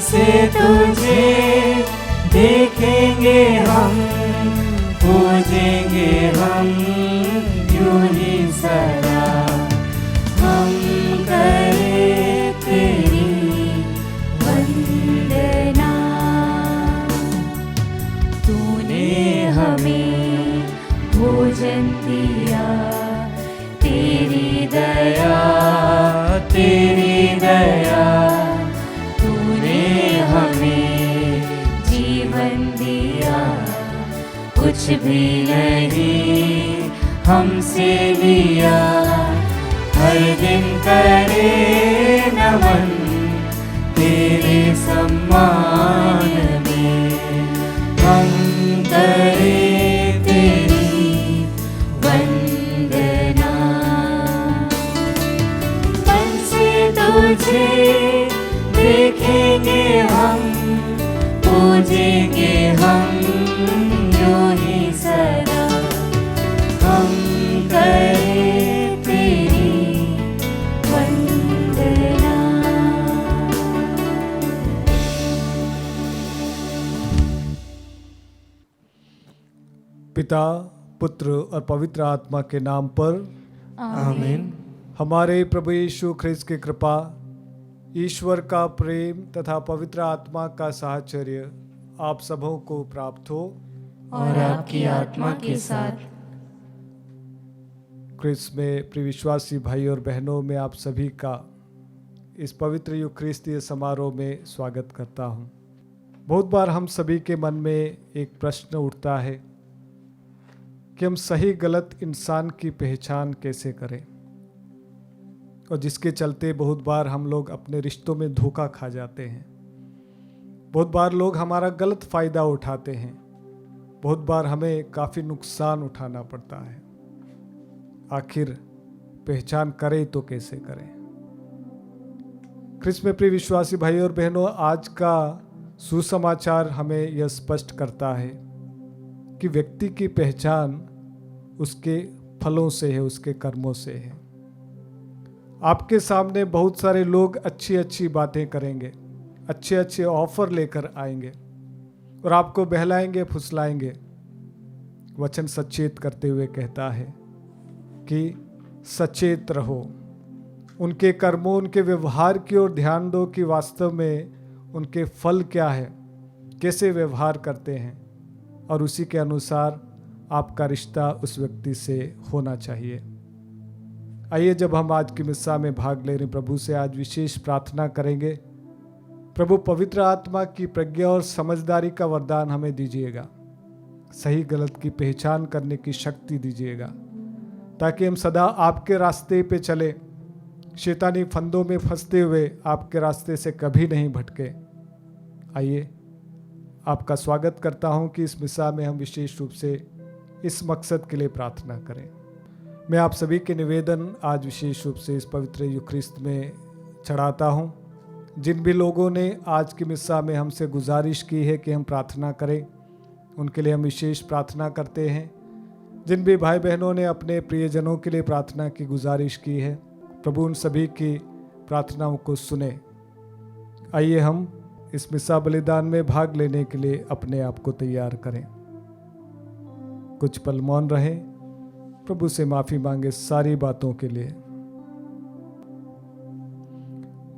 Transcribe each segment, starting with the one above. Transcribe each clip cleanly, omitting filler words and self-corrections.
से तुझे देखेंगे हम, पूजेंगे हम यूं ही सदा। हम करें तेरी वंदना, तूने हमें भोजन दिया, तेरी दया, तेरी दया। तूने हमें जीवन दिया, कुछ भी नहीं हमसे लिया। हर दिन करे नमन तेरे सम्मान में, हम करें तेरी वंदना। मन से तुझे देखेंगे हम, पूजेंगे हम यूं ही सदा। हम करें तेरी वंदना। पिता, पुत्र और पवित्र आत्मा के नाम पर आमीन। हमारे प्रभु यीशु ख्रिस्त की कृपा, ईश्वर का प्रेम तथा पवित्र आत्मा का साहचर्य आप सबों को प्राप्त हो और आपकी आत्मा के साथ। ख्रिस्त में प्रिय विश्वासी भाई और बहनों, में आप सभी का इस पवित्र यूखरिस्तीय समारोह में स्वागत करता हूँ। बहुत बार हम सभी के मन में एक प्रश्न उठता है कि हम सही गलत इंसान की पहचान कैसे करें, और जिसके चलते बहुत बार हम लोग अपने रिश्तों में धोखा खा जाते हैं। बहुत बार लोग हमारा गलत फ़ायदा उठाते हैं, बहुत बार हमें काफ़ी नुकसान उठाना पड़ता है। आखिर पहचान करें तो कैसे करें? ख्रिस्त में प्रिय विश्वासी भाई और बहनों, आज का सुसमाचार हमें यह स्पष्ट करता है कि व्यक्ति की पहचान उसके फलों से है, उसके कर्मों से है। आपके सामने बहुत सारे लोग अच्छी अच्छी बातें करेंगे, अच्छे अच्छे ऑफर लेकर आएंगे और आपको बहलाएंगे, फुसलाएंगे। वचन सचेत करते हुए कहता है कि सचेत रहो, उनके कर्मों, उनके व्यवहार की ओर ध्यान दो कि वास्तव में उनके फल क्या है, कैसे व्यवहार करते हैं, और उसी के अनुसार आपका रिश्ता उस व्यक्ति से होना चाहिए। आइए, जब हम आज की मिस्सा में भाग ले रहे प्रभु से आज विशेष प्रार्थना करेंगे। प्रभु, पवित्र आत्मा की प्रज्ञा और समझदारी का वरदान हमें दीजिएगा, सही गलत की पहचान करने की शक्ति दीजिएगा, ताकि हम सदा आपके रास्ते पे चले, शैतानी फंदों में फंसते हुए आपके रास्ते से कभी नहीं भटके। आइए, आपका स्वागत करता हूं कि इस मिस्सा में हम विशेष रूप से इस मकसद के लिए प्रार्थना करें। मैं आप सभी के निवेदन आज विशेष रूप से इस पवित्र यूखरिस्त में चढ़ाता हूं। जिन भी लोगों ने आज की मिस्सा में हमसे गुजारिश की है कि हम प्रार्थना करें, उनके लिए हम विशेष प्रार्थना करते हैं। जिन भी भाई बहनों ने अपने प्रियजनों के लिए प्रार्थना की गुजारिश की है, प्रभु उन सभी की प्रार्थनाओं को सुने। आइए हम इस मिस्सा बलिदान में भाग लेने के लिए अपने आप को तैयार करें। कुछ पल मौन रहें, प्रभु से माफ़ी मांगे सारी बातों के लिए।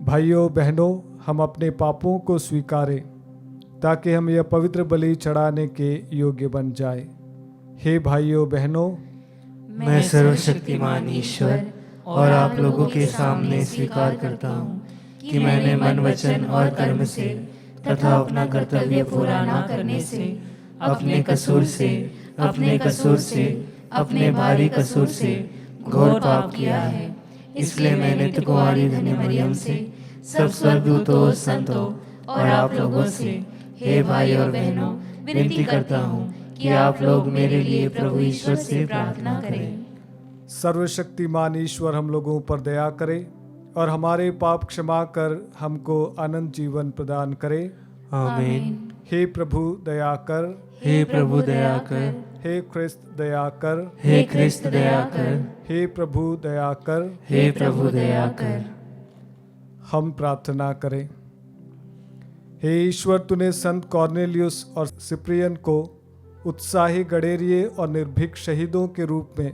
भाइयों बहनों, हम अपने पापों को स्वीकारें ताकि हम यह पवित्र बलि चढ़ाने के योग्य बन जाए। हे भाइयों बहनों, मैं सर्वशक्तिमान ईश्वर और आप लोगों के सामने स्वीकार करता हूँ कि मैंने मन, वचन और कर्म से तथा अपना कर्तव्य पूरा न करने से, अपने कसूर से, अपने भारी कसूर से घोर पाप किया है। इसलिए मैं नित्य कुंवारी धन्य मरियम से, सब स्वर्गदूतों, संतों और आप लोगों से, हे भाई और बहनों, विनती करता हूँ कि आप लोग मेरे लिए प्रभु ईश्वर से प्रार्थना करें। सर्वशक्तिमान ईश्वर हम लोगों पर दया करे और हमारे पाप क्षमा कर हमको अनंत जीवन प्रदान करे। आमीन। हे प्रभु दया कर, हे प्रभु दया कर, हे ख्रिस्त दया कर, हे ख्रिस्त दया कर, हे प्रभु दया कर। हे प्रभु दया कर। हम प्रार्थना करें। हे ईश्वर, तूने संत कॉर्नेलियुस और सिप्रियन को उत्साही गडेरिये और निर्भीक शहीदों के रूप में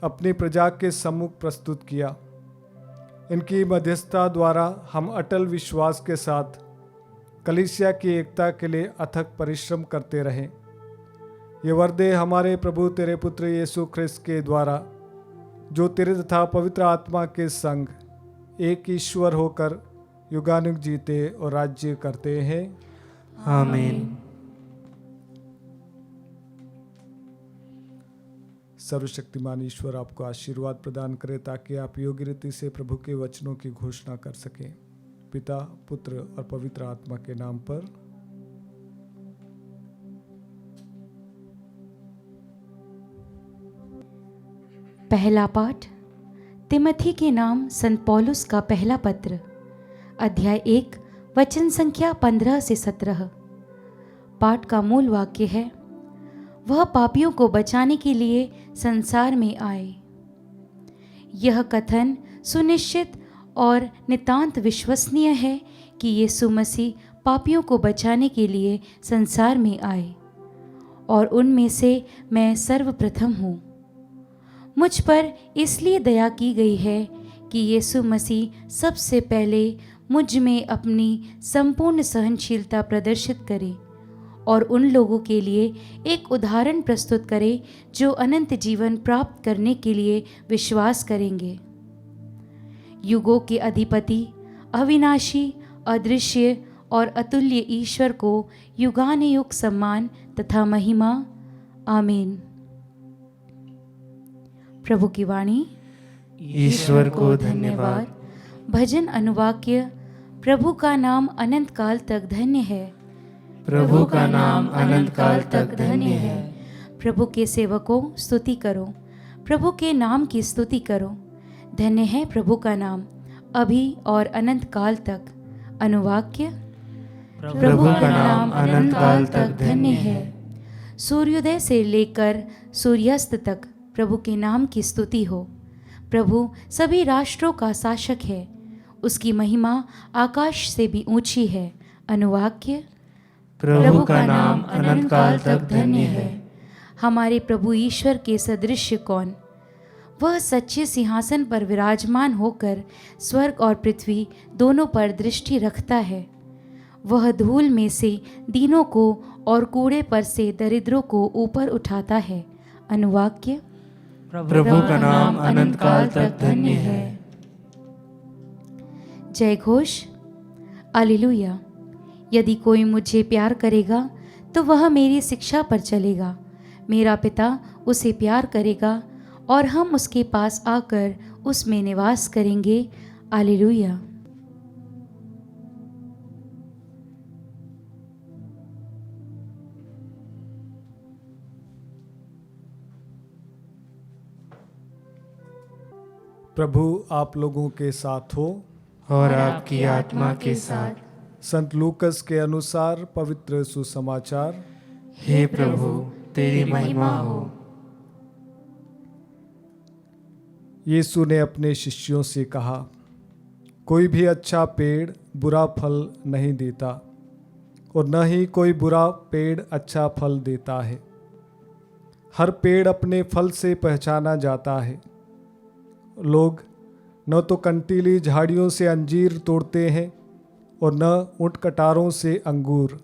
अपनी प्रजा के सम्मुख प्रस्तुत किया। इनकी मध्यस्थता द्वारा हम अटल विश्वास के साथ कलीसिया की एकता के लिए अथक परिश्रम करते रहें। ये वरदे हमारे प्रभु तेरे पुत्र यीशु ख्रिस्त के द्वारा, जो तेरे तथा पवित्र आत्मा के संग एक ईश्वर होकर युगानुग जीते और राज्य करते हैं। आमीन। सर्वशक्तिमान ईश्वर आपको आशीर्वाद प्रदान करे ताकि आप योग्य रीति से प्रभु के वचनों की घोषणा कर सकें। पिता, पुत्र और पवित्र आत्मा के नाम पर पहला पाठ तिमोथी के नाम संत पौलुस का पहला पत्र, अध्याय 1 वचन संख्या 15 से 17। पाठ का मूल वाक्य है, वह पापियों को बचाने के लिए संसार में आए। यह कथन सुनिश्चित और नितांत विश्वसनीय है कि यीशु मसीह पापियों को बचाने के लिए संसार में आए और उनमें से मैं सर्वप्रथम हूँ। मुझ पर इसलिए दया की गई है कि यीशु मसीह सबसे पहले मुझ में अपनी संपूर्ण सहनशीलता प्रदर्शित करे और उन लोगों के लिए एक उदाहरण प्रस्तुत करे जो अनंत जीवन प्राप्त करने के लिए विश्वास करेंगे। युगों के अधिपति, अविनाशी, अदृश्य और अतुल्य ईश्वर को युगानुयुग सम्मान तथा महिमा। आमीन। प्रभु की वाणी। ईश्वर को धन्यवाद। भजन अनुवाक्य। प्रभु का नाम अनंत काल तक धन्य है। प्रभु का नाम अनंत काल तक धन्य है। प्रभु के सेवकों स्तुति करो, प्रभु के नाम की स्तुति करो। धन्य है प्रभु का नाम अभी और अनंत काल तक। अनुवाक्य। प्रभु का नाम अनंत काल तक धन्य है। सूर्योदय से लेकर सूर्यास्त तक प्रभु के नाम की स्तुति हो। प्रभु सभी राष्ट्रों का शासक है, उसकी महिमा आकाश से भी ऊंची है। अनुवाक्य। प्रभु का नाम अनंत काल तक धन्य है। हमारे प्रभु ईश्वर के सदृश कौन? वह सच्चे सिंहासन पर विराजमान होकर स्वर्ग और पृथ्वी दोनों पर दृष्टि रखता है। वह धूल में से दीनों को और कूड़े पर से दरिद्रों को ऊपर उठाता है। अनुवाक्य। प्रभु का नाम अनंत काल तक धन्य है। जय घोष। हालेलुया। यदि कोई मुझे प्यार करेगा तो वह मेरी शिक्षा पर चलेगा। मेरा पिता उसे प्यार करेगा और हम उसके पास आकर उसमें निवास करेंगे। हालेलुया। प्रभु आप लोगों के साथ हो और आपकी आत्मा के साथ। संत लूकस के अनुसार पवित्र सुसमाचार। हे प्रभु, तेरी महिमा हो। यीशु ने अपने शिष्यों से कहा, कोई भी अच्छा पेड़ बुरा फल नहीं देता और न ही कोई बुरा पेड़ अच्छा फल देता है। हर पेड़ अपने फल से पहचाना जाता है। लोग न तो कंटीली झाड़ियों से अंजीर तोड़ते हैं और न ऊंट कटारों से अंगूर।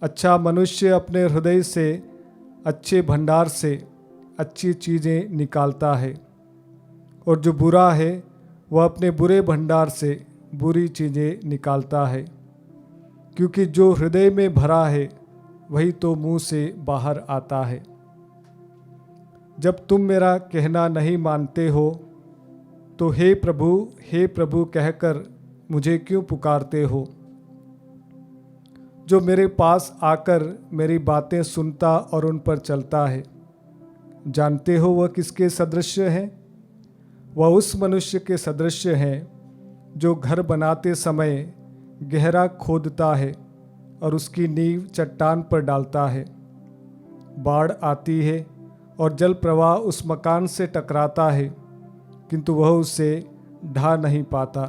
अच्छा मनुष्य अपने हृदय से, अच्छे भंडार से अच्छी चीज़ें निकालता है और जो बुरा है वह अपने बुरे भंडार से बुरी चीज़ें निकालता है, क्योंकि जो हृदय में भरा है वही तो मुंह से बाहर आता है। जब तुम मेरा कहना नहीं मानते हो तो हे प्रभु कहकर मुझे क्यों पुकारते हो? जो मेरे पास आकर मेरी बातें सुनता और उन पर चलता है, जानते हो वह किसके सदृश है? वह उस मनुष्य के सदृश है जो घर बनाते समय गहरा खोदता है और उसकी नींव चट्टान पर डालता है। बाढ़ आती है और जल प्रवाह उस मकान से टकराता है, किंतु वह उसे ढा नहीं पाता,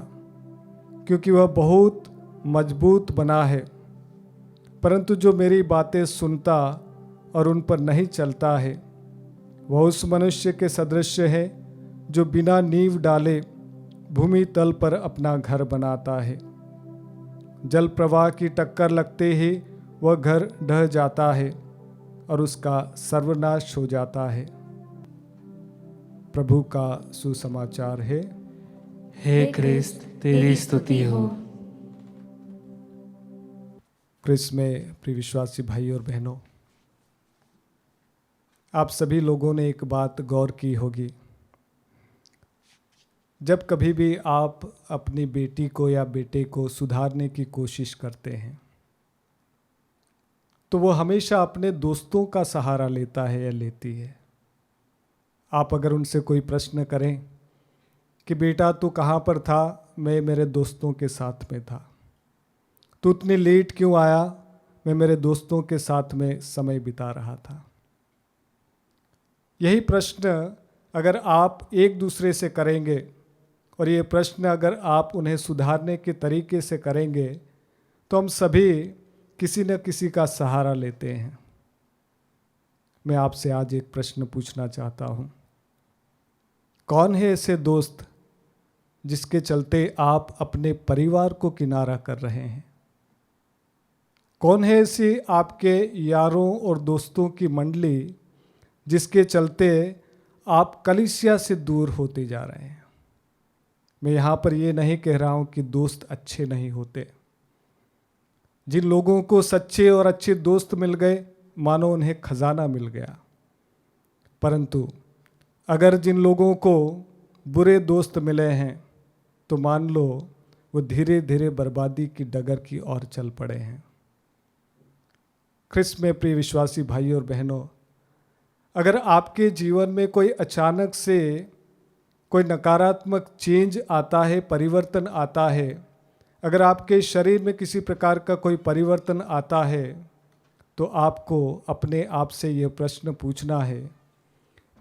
क्योंकि वह बहुत मजबूत बना है, परंतु जो मेरी बातें सुनता और उन पर नहीं चलता है वह उस मनुष्य के सदृश है जो बिना नींव डाले भूमि तल पर अपना घर बनाता है। जल प्रवाह की टक्कर लगते ही वह घर ढह जाता है और उसका सर्वनाश हो जाता है। प्रभु का सुसमाचार है। हे क्रिस्त, तेरी स्तुति हो। क्रिस्त में प्रिय विश्वासी भाई और बहनों, आप सभी लोगों ने एक बात गौर की होगी। जब कभी भी आप अपनी बेटी को या बेटे को सुधारने की कोशिश करते हैं तो वो हमेशा अपने दोस्तों का सहारा लेता है या लेती है। आप अगर उनसे कोई प्रश्न करें कि बेटा तू कहाँ पर था, मैं मेरे दोस्तों के साथ में था। तू इतनी लेट क्यों आया, मैं मेरे दोस्तों के साथ में समय बिता रहा था। यही प्रश्न अगर आप एक दूसरे से करेंगे और ये प्रश्न अगर आप उन्हें सुधारने के तरीके से करेंगे तो हम सभी किसी न किसी का सहारा लेते हैं। मैं आपसे आज एक प्रश्न पूछना चाहता हूँ, कौन है ऐसे दोस्त जिसके चलते आप अपने परिवार को किनारा कर रहे हैं? कौन है ऐसी आपके यारों और दोस्तों की मंडली जिसके चलते आप कलीसिया से दूर होते जा रहे हैं? मैं यहाँ पर ये नहीं कह रहा हूँ कि दोस्त अच्छे नहीं होते। जिन लोगों को सच्चे और अच्छे दोस्त मिल गए मानो उन्हें खजाना मिल गया, परंतु अगर जिन लोगों को बुरे दोस्त मिले हैं तो मान लो वो धीरे धीरे बर्बादी की डगर की ओर चल पड़े हैं। ख्रिस्त में प्रिय विश्वासी भाई और बहनों, अगर आपके जीवन में कोई अचानक से कोई नकारात्मक चेंज आता है, परिवर्तन आता है, अगर आपके शरीर में किसी प्रकार का कोई परिवर्तन आता है तो आपको अपने आप से ये प्रश्न पूछना है,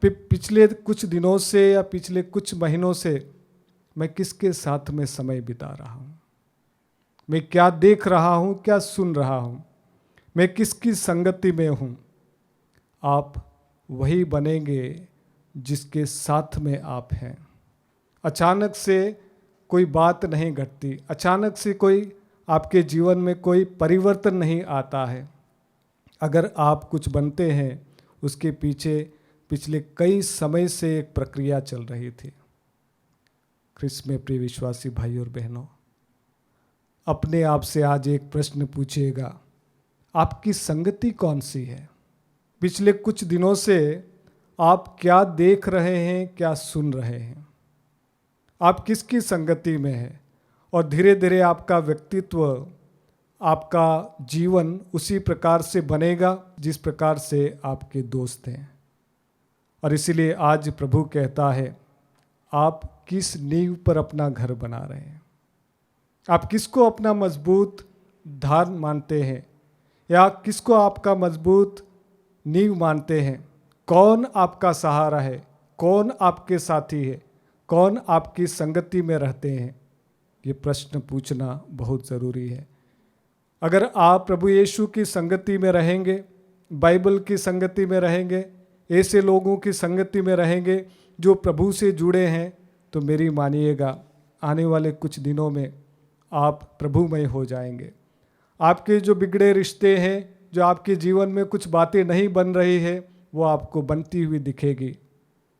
पिछले कुछ दिनों से या पिछले कुछ महीनों से मैं किसके साथ में समय बिता रहा हूँ? मैं क्या देख रहा हूँ, क्या सुन रहा हूँ, मैं किसकी संगति में हूँ? आप वही बनेंगे जिसके साथ में आप हैं। अचानक से कोई बात नहीं घटती, अचानक से कोई आपके जीवन में कोई परिवर्तन नहीं आता है। अगर आप कुछ बनते हैं उसके पीछे पिछले कई समय से एक प्रक्रिया चल रही थी। ख्रिस्त में प्रिय विश्वासी भाई और बहनों, अपने आप से आज एक प्रश्न पूछिएगा, आपकी संगति कौन सी है? पिछले कुछ दिनों से आप क्या देख रहे हैं, क्या सुन रहे हैं? आप किसकी संगति में हैं? और धीरे धीरे आपका व्यक्तित्व, आपका जीवन उसी प्रकार से बनेगा जिस प्रकार से आपके दोस्त हैं। और इसीलिए आज प्रभु कहता है, आप किस नींव पर अपना घर बना रहे हैं? आप किसको अपना मजबूत धार मानते हैं या किसको आपका मजबूत नींव मानते हैं? कौन आपका सहारा है? कौन आपके साथी है? कौन आपकी संगति में रहते हैं? ये प्रश्न पूछना बहुत ज़रूरी है। अगर आप प्रभु यीशु की संगति में रहेंगे, बाइबल की संगति में रहेंगे, ऐसे लोगों की संगति में रहेंगे जो प्रभु से जुड़े हैं, तो मेरी मानिएगा आने वाले कुछ दिनों में आप प्रभुमय हो जाएंगे। आपके जो बिगड़े रिश्ते हैं, जो आपके जीवन में कुछ बातें नहीं बन रही है, वो आपको बनती हुई दिखेगी।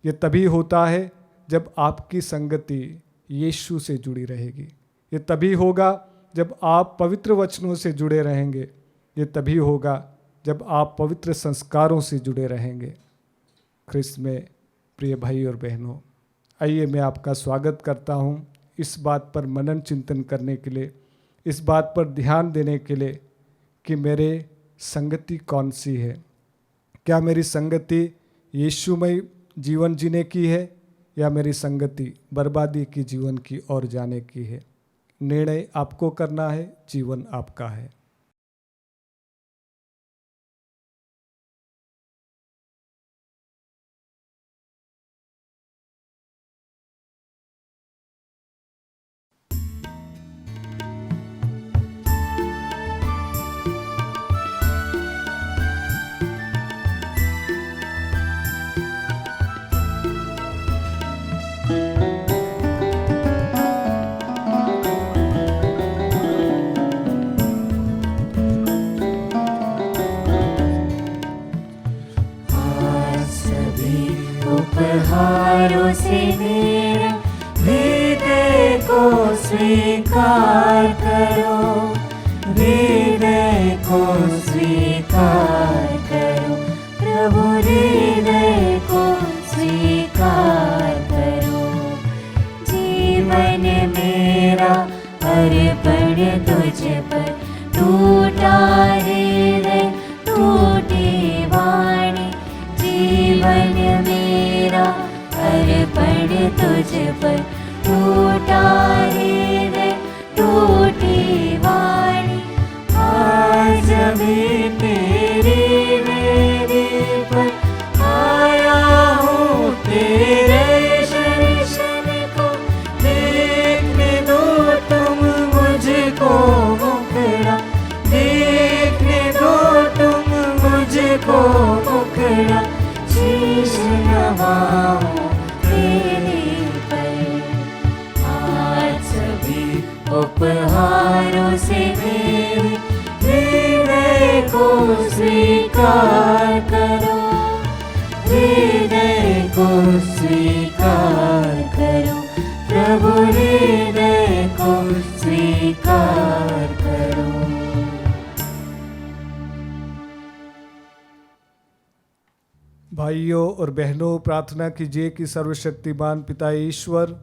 ये तभी होता है जब आपकी संगति यीशु से जुड़ी रहेगी। ये तभी होगा जब आप पवित्र वचनों से जुड़े रहेंगे। ये तभी होगा जब आप पवित्र संस्कारों से जुड़े रहेंगे। ख्रिस्त में प्रिय भाई और बहनों, आइए मैं आपका स्वागत करता हूँ इस बात पर मनन चिंतन करने के लिए, इस बात पर ध्यान देने के लिए कि मेरे संगति कौन सी है। क्या मेरी संगति यीशुमय जीवन जीने की है या मेरी संगति बर्बादी की जीवन की ओर जाने की है? निर्णय आपको करना है, जीवन आपका है। स्वीकार करो, हृदय को स्वीकार करो, प्रभु हृदय को स्वीकार करो। जीवन मेरा अर्पण तुझ पर, टूटा हृदय टूटी वाणी। जीवन मेरा अर्पण तुझ पर, टूटा हृदय टूटी वाणी। आज भी तेरी वेदी पर आया हूँ, तेरे दर्शन को देखने दो तुम मुझको मुखड़ा, देखने दो तुम मुझको मुखड़ा। शीश नवाऊं तेरे पर, आज सभी उपहारों से मेरे हृदय को स्वीकार करो, हृदय को स्वीकार करो, प्रभु हृदय को स्वीकार करो। भाइयों और बहनों, प्रार्थना कीजिए कि सर्वशक्तिमान पिता ईश्वर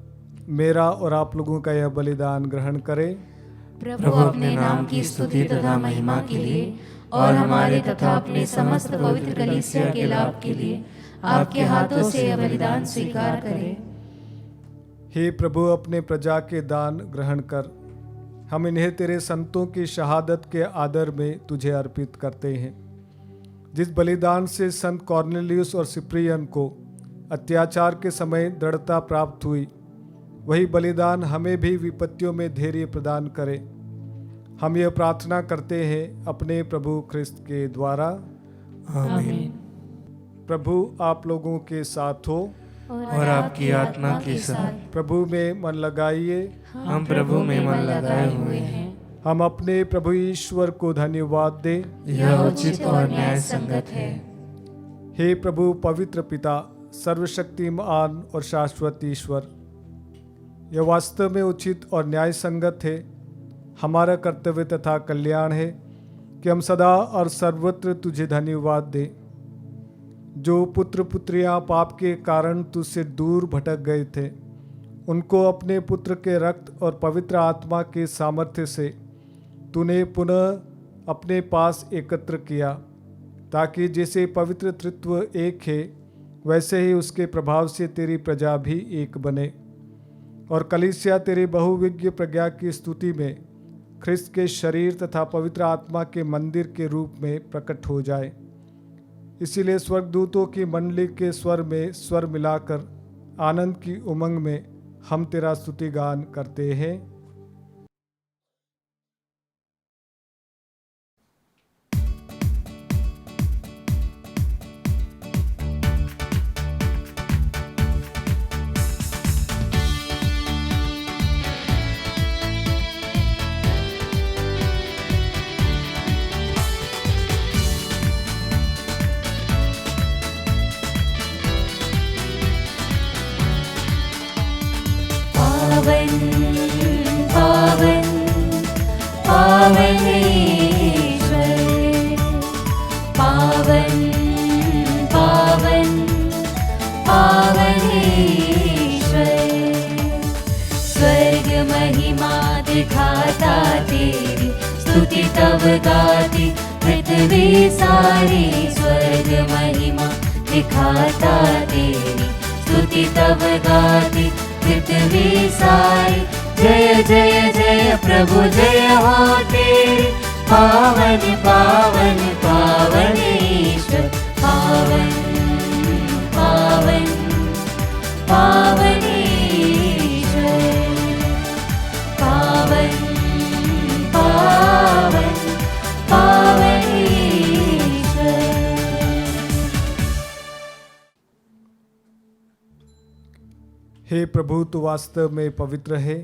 मेरा और आप लोगों का यह बलिदान ग्रहण करे। प्रभु अपने नाम की स्तुति तथा महिमा के लिए और हमारे तथा अपने समस्त पवित्र कलीसिया के लाभ के लिए आपके हाथों से यह बलिदान स्वीकार करें। हे प्रभु, अपने प्रजा के दान ग्रहण कर। हम इन्हें तेरे संतों की शहादत के आदर में तुझे अर्पित करते हैं। जिस बलिदान से संत कॉर्नेलियस और सिप्रियन को अत्याचार के समय दृढ़ता प्राप्त हुई, वही बलिदान हमें भी विपत्तियों में धैर्य प्रदान करे। हम यह प्रार्थना करते हैं अपने प्रभु ख्रिस्त के द्वारा। आमीन। प्रभु आप लोगों के साथ हो और आपकी आत्मा के साथ। प्रभु में मन लगाइए। हम प्रभु में मन लगाए हुए हैं। हम अपने प्रभु ईश्वर को धन्यवाद दें। यह उचित और न्याय संगत है। हे प्रभु पवित्र पिता, सर्वशक्तिमान और शाश्वत ईश्वर, यह वास्तव में उचित और न्याय संगत है, हमारा कर्तव्य तथा कल्याण है कि हम सदा और सर्वत्र तुझे धन्यवाद दें। जो पुत्र पुत्रियां पाप के कारण तुझसे दूर भटक गए थे, उनको अपने पुत्र के रक्त और पवित्र आत्मा के सामर्थ्य से तूने पुनः अपने पास एकत्र किया, ताकि जैसे पवित्र तृत्व एक है, वैसे ही उसके प्रभाव से तेरी प्रजा भी एक बने और कलीसिया तेरी बहुविज्ञ प्रज्ञा की स्तुति में ख्रिस्त के शरीर तथा पवित्र आत्मा के मंदिर के रूप में प्रकट हो जाए। इसीलिए स्वर्गदूतों की मंडली के स्वर में स्वर मिलाकर आनंद की उमंग में हम तेरा स्तुति गान करते हैं। पावन पावन पावन ईश्वर, पावन पावन पावन ईश्वर। स्वर्ग महिमा दिखाता तेरी, स्तुति तब गाती पृथ्वी सारी। स्वर्ग महिमा दिखाता तेरी, स्तुति तब गाती पृथ्वी सारी। जय जय जय प्रभु जय हो तेरी, पावन पावन पावन ईश्वर। पावन पावन पावन ईश्वर, पावन पावन पावन ईश्वर। हे प्रभु, तू वास्तव में पवित्र है,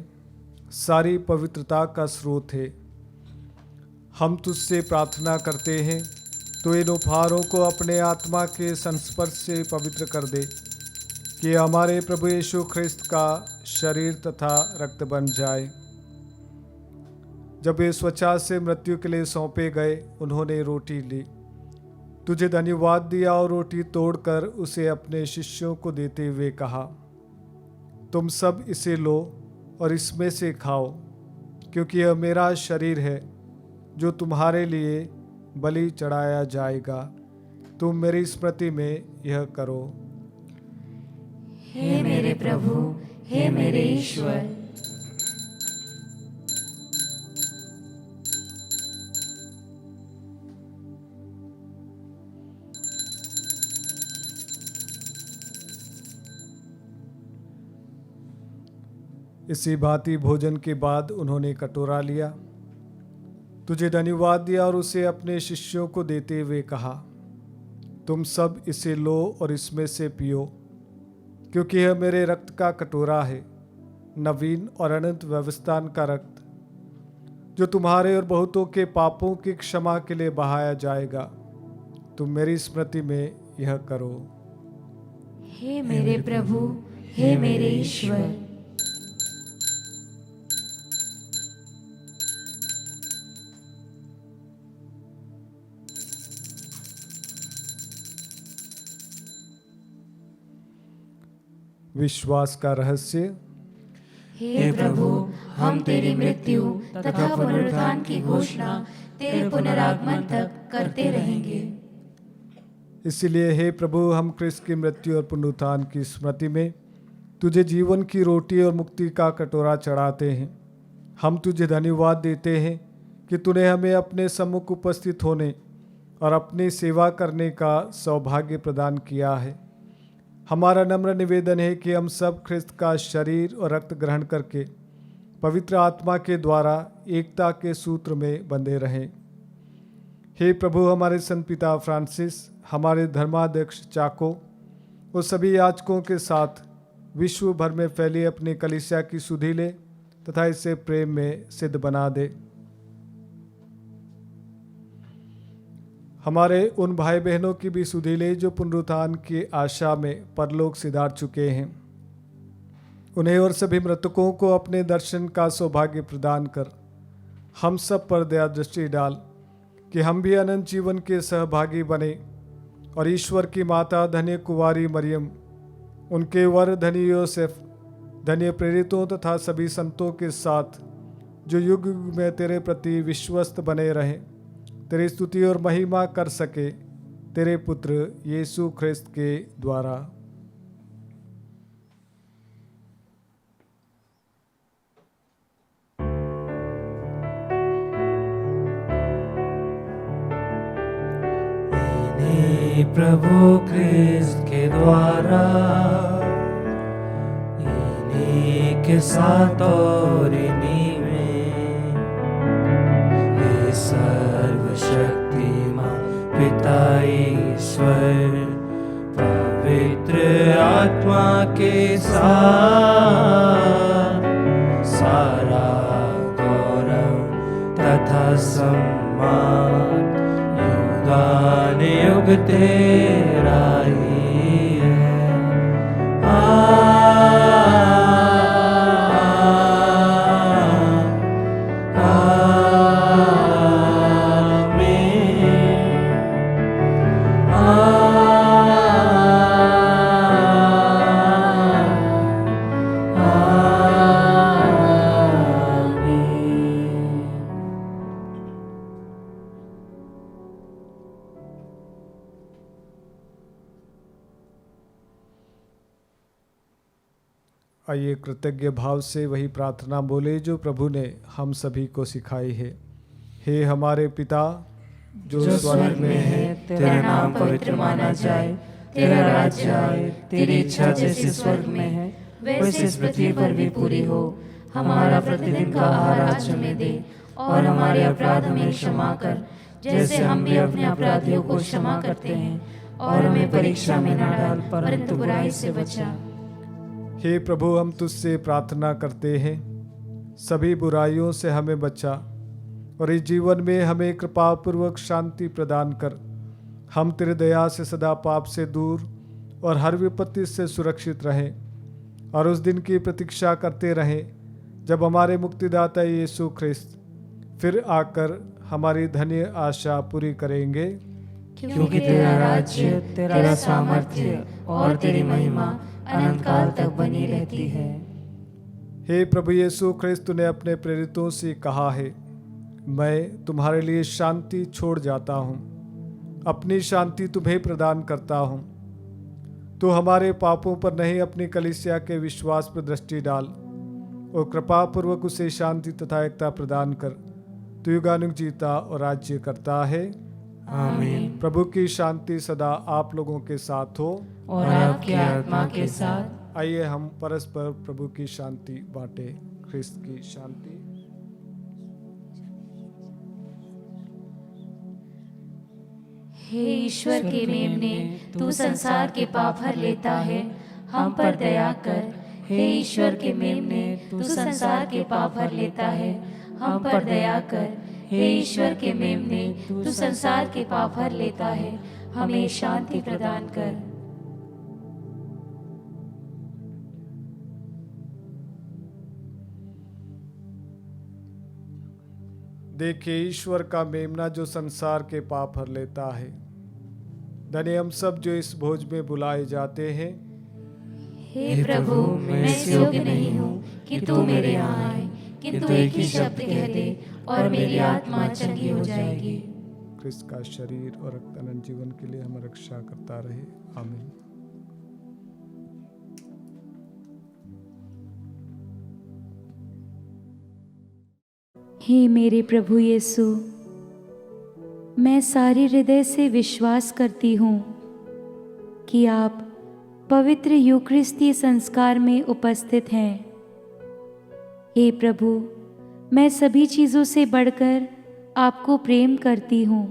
सारी पवित्रता का स्रोत है। हम तुझसे प्रार्थना करते हैं, तो इन उपहारों को अपने आत्मा के संस्पर्श से पवित्र कर दे, कि हमारे प्रभु यीशु ख्रिस्त का शरीर तथा रक्त बन जाए। जब वे स्वच्छा से मृत्यु के लिए सौंपे गए, उन्होंने रोटी ली, तुझे धन्यवाद दिया और रोटी तोड़कर उसे अपने शिष्यों को देते हुए कहा, तुम सब इसे लो और इसमें से खाओ, क्योंकि यह मेरा शरीर है जो तुम्हारे लिए बलि चढ़ाया जाएगा। तुम मेरी स्मृति में यह करो। हे मेरे प्रभु, हे मेरे ईश्वर। इसी भांति भोजन के बाद उन्होंने कटोरा लिया, तुझे धन्यवाद दिया और उसे अपने शिष्यों को देते हुए कहा, तुम सब इसे लो और इसमें से पियो, क्योंकि यह मेरे रक्त का कटोरा है, नवीन और अनंत व्यवस्थान का रक्त, जो तुम्हारे और बहुतों के पापों की क्षमा के लिए बहाया जाएगा। तुम मेरी स्मृति में यह करो। हे मेरे प्रभु, हे मेरे ईश्वर। विश्वास का रहस्य। हे प्रभु, हम तेरी मृत्यु तथा पुनरुत्थान की घोषणा तेरे पुनरागमन तक करते रहेंगे। इसलिए हे प्रभु, हम क्रिस्त की मृत्यु और पुनरुत्थान की स्मृति में तुझे जीवन की रोटी और मुक्ति का कटोरा चढ़ाते हैं। हम तुझे धन्यवाद देते हैं कि तूने हमें अपने सम्मुख उपस्थित होने और अपनी सेवा करने का सौभाग्य प्रदान किया है। हमारा नम्र निवेदन है कि हम सब ख्रिस्त का शरीर और रक्त ग्रहण करके पवित्र आत्मा के द्वारा एकता के सूत्र में बंधे रहें। हे प्रभु, हमारे संत पिता फ्रांसिस, हमारे धर्माध्यक्ष चाको और सभी याजकों के साथ विश्व भर में फैली अपनी कलीसिया की सुधि ले तथा इसे प्रेम में सिद्ध बना दे। हमारे उन भाई बहनों की भी सुधि ले जो पुनरुत्थान की आशा में परलोक सिधार चुके हैं। उन्हें और सभी मृतकों को अपने दर्शन का सौभाग्य प्रदान कर हम सब पर दया दृष्टि डाल कि हम भी अनंत जीवन के सहभागी बने और ईश्वर की माता धन्य कुंवारी मरियम, उनके वर धनी योसेफ, धन्य प्रेरितों तथा सभी संतों के साथ जो युग युग में तेरे प्रति विश्वस्त बने रहें, तेरी स्तुति और महिमा कर सके, तेरे पुत्र यीशु ख्रिस्त के द्वारा। इन्हीं प्रभु ख्रिस्त के द्वारा, इन्हीं के साथ और इन्हीं में, हे सर्वशक्तिमान पिता ईश्वर, पवित्र आत्मा के साथ सारा गौरव तथा सम्मान युगान युग तेरा ही है। आइए कृतज्ञ भाव से वही प्रार्थना बोले जो प्रभु ने हम सभी को सिखाई है। हे हमारे पिता जो स्वर्ग में है, तेरा नाम पवित्र माना जाए, तेरा राज्य आए, तेरी इच्छा जैसे स्वर्ग में है वैसे इस पृथ्वी पर भी पूरी हो। हमारा प्रतिदिन का आहार आज हमें दे और हमारे अपराध हमें क्षमा कर, जैसे हम भी अपने अपराधियों को क्षमा करते हैं, और हमें परीक्षा में न डाल परंतु बुराई से बचा। हे प्रभु, हम तुझसे प्रार्थना करते हैं, सभी बुराइयों से हमें बचा और इस जीवन में हमें कृपापूर्वक शांति प्रदान कर। हम तेरे दया से सदा पाप से दूर और हर विपत्ति से सुरक्षित रहें और उस दिन की प्रतीक्षा करते रहें जब हमारे मुक्तिदाता यीशु ख्रिस्त फिर आकर हमारी धन्य आशा पूरी करेंगे, क्योंकि तेरा राज्य, तेरा सामर्थ्य और तेरी महिमा अनंत काल तक बनी रहती है। हे प्रभु यीशु ख्रिस्त ने अपने प्रेरितों से कहा है, मैं तुम्हारे लिए शांति छोड़ जाता हूँ, अपनी शांति तुम्हें प्रदान करता हूँ। तो हमारे पापों पर नहीं, अपनी कलीसिया के विश्वास पर दृष्टि डाल और कृपा पूर्वक उसे शांति तथा एकता प्रदान कर। तू युगानुग जीता और राज्य करता है। आमीन। प्रभु की शांति सदा आप लोगों के साथ हो और आपकी आत्मा के साथ। आइए हम परस्पर प्रभु की शांति बांटे। ख्रिस्त की शांति। हे ईश्वर के मेमने, तू संसार के पाप हर लेता है, हम पर दया कर। हे ईश्वर के मेमने, तू संसार के पाप हर लेता है, हम पर दया कर। हे ईश्वर के मेमने, तू संसार के पाप हर लेता है, हमें शांति प्रदान कर। देखिए ईश्वर का मेमना जो संसार के पाप हर लेता है। धन्य हम सब जो इस भोज में बुलाए जाते हैं। हे प्रभु, मैं इस योग्य नहीं हूँ कि तू मेरे यहाँ आए, किंतु एक ही शब्द कह दे और मेरी आत्मा चंगी हो जाएगी। ख्रिस्त का शरीर और रक्त अनंत जीवन के लिए हमें रक्षा करता रहे। आमीन। हे मेरे प्रभु यीशु, मैं सारे हृदय से विश्वास करती हूँ कि आप पवित्र यूकरिस्ती संस्कार में उपस्थित हैं। हे प्रभु, मैं सभी चीज़ों से बढ़कर आपको प्रेम करती हूँ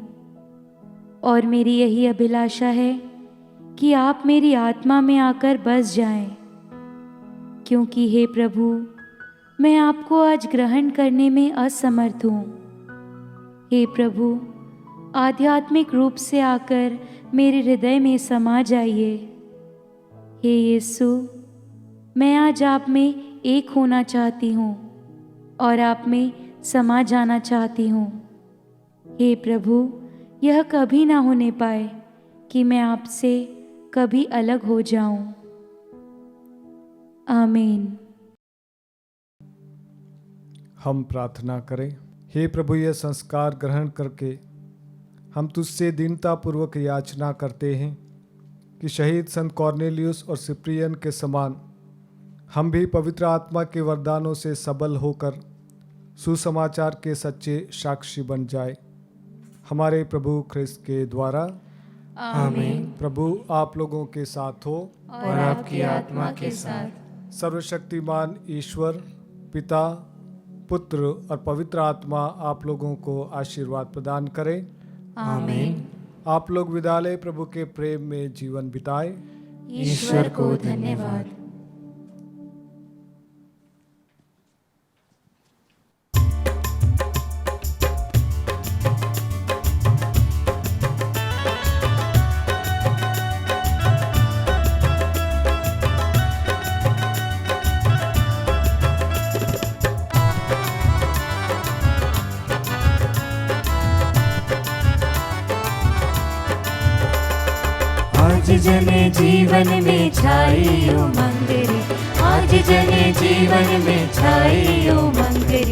और मेरी यही अभिलाषा है कि आप मेरी आत्मा में आकर बस जाएं, क्योंकि हे प्रभु, मैं आपको आज ग्रहण करने में असमर्थ हूँ। हे प्रभु, आध्यात्मिक रूप से आकर मेरे हृदय में समा जाइए। हे यीशु, मैं आज आप में एक होना चाहती हूँ और आप में समा जाना चाहती हूँ। हे प्रभु, यह कभी ना होने पाए कि मैं आपसे कभी अलग हो जाऊं। आमीन। हम प्रार्थना करें। हे प्रभु, यह संस्कार ग्रहण करके हम तुझसे दीनतापूर्वक याचना करते हैं कि शहीद संत कॉर्नेलियुस और सिप्रियन के समान हम भी पवित्र आत्मा के वरदानों से सबल होकर सुसमाचार के सच्चे साक्षी बन जाए। हमारे प्रभु ख्रिस्त के द्वारा। आमीन। प्रभु आप लोगों के साथ हो और आपकी आत्मा के साथ। सर्वशक्तिमान ईश्वर पिता, पुत्र और पवित्र आत्मा आप लोगों को आशीर्वाद प्रदान करें। आमीन। आप लोग विद्यालय प्रभु के प्रेम में जीवन बिताएं। ईश्वर को धन्यवाद। आज जने जीवन में छाई उमंग रे, आज जने जीवन में छाई उमंग रे।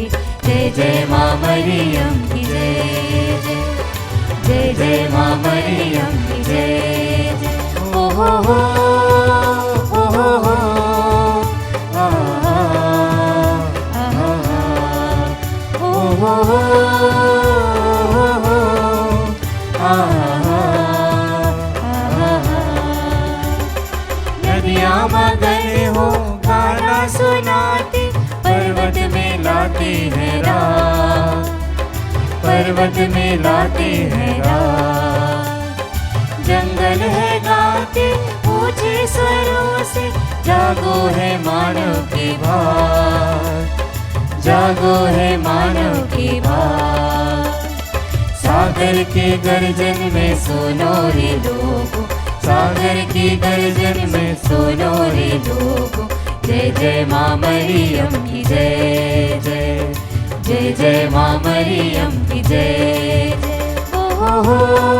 जय जय माँ मरियम की जय जय, जय जय माँ मरियम की जय जय। ओ हो हो, ओ हो हो, आ आ ओ हो हो, मगन हो गाना सुनाती, पर्वत में लाती है रात, पर्वत में लाती है रात। जंगल है गाते ऊंचे स्वरों से, जागो है मानव की बात, जागो है मानव की बात। सागर के गर्जन में सुनो रे लोगों, सागर की गर्जन में सुनो रे लोगों। जय जय माँ मरियम की जय जय, जय जय जय माँ मरियम की जय। ओ हो